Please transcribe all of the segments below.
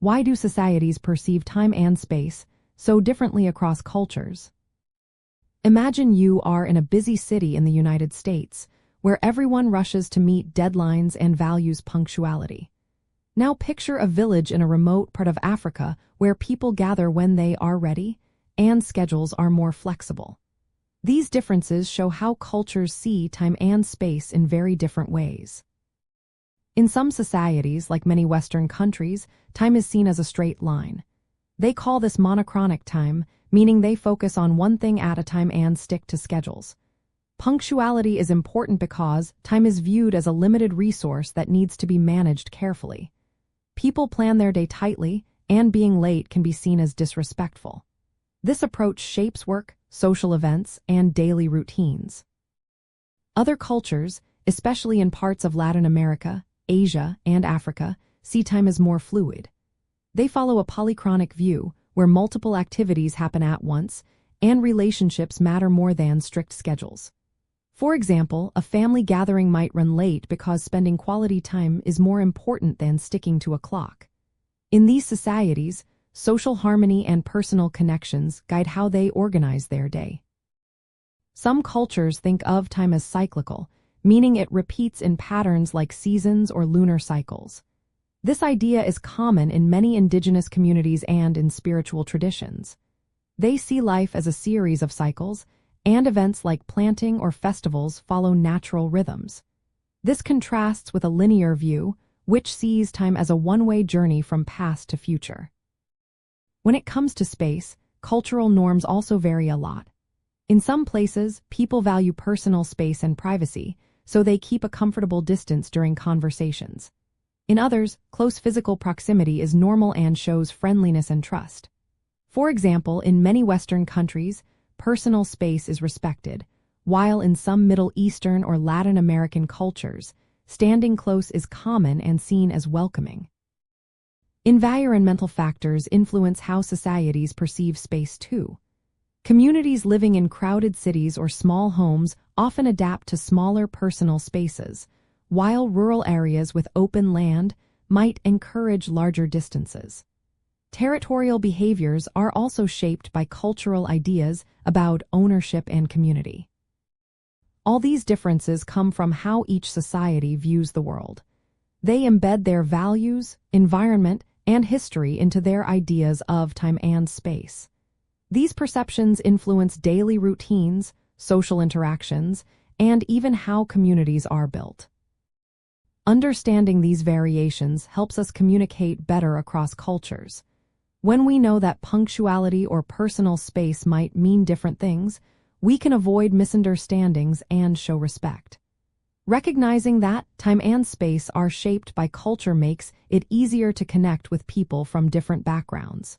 Why do societies perceive time and space so differently across cultures? Imagine you are in a busy city in the United States, where everyone rushes to meet deadlines and values punctuality. Now picture a village in a remote part of Africa where people gather when they are ready and schedules are more flexible. These differences show how cultures see time and space in very different ways. In some societies, like many Western countries, time is seen as a straight line. They call this monochronic time, meaning they focus on one thing at a time and stick to schedules. Punctuality is important because time is viewed as a limited resource that needs to be managed carefully. People plan their day tightly, and being late can be seen as disrespectful. This approach shapes work, social events, and daily routines. Other cultures, especially in parts of Latin America, Asia, and Africa, see time as more fluid. They follow a polychronic view, where multiple activities happen at once, and relationships matter more than strict schedules. For example, a family gathering might run late because spending quality time is more important than sticking to a clock. In these societies, social harmony and personal connections guide how they organize their day. Some cultures think of time as cyclical, meaning it repeats in patterns like seasons or lunar cycles. This idea is common in many indigenous communities and in spiritual traditions. They see life as a series of cycles, and events like planting or festivals follow natural rhythms. This contrasts with a linear view, which sees time as a one-way journey from past to future. When it comes to space, cultural norms also vary a lot. In some places, people value personal space and privacy, so they keep a comfortable distance during conversations. In others, close physical proximity is normal and shows friendliness and trust. For example, in many Western countries, personal space is respected, while in some Middle Eastern or Latin American cultures, standing close is common and seen as welcoming. Environmental factors influence how societies perceive space too. Communities living in crowded cities or small homes often adapt to smaller personal spaces, while rural areas with open land might encourage larger distances. Territorial behaviors are also shaped by cultural ideas about ownership and community. All these differences come from how each society views the world. They embed their values, environment, and history into their ideas of time and space. These perceptions influence daily routines, social interactions, and even how communities are built. Understanding these variations helps us communicate better across cultures. When we know that punctuality or personal space might mean different things, we can avoid misunderstandings and show respect. Recognizing that time and space are shaped by culture makes it easier to connect with people from different backgrounds.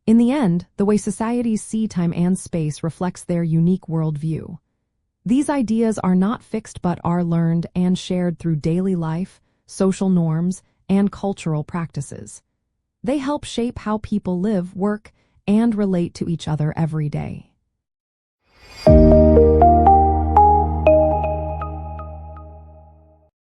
In the end, the way societies see time and space reflects their unique worldview. These ideas are not fixed but are learned and shared through daily life, social norms, and cultural practices. They help shape how people live, work, and relate to each other every day.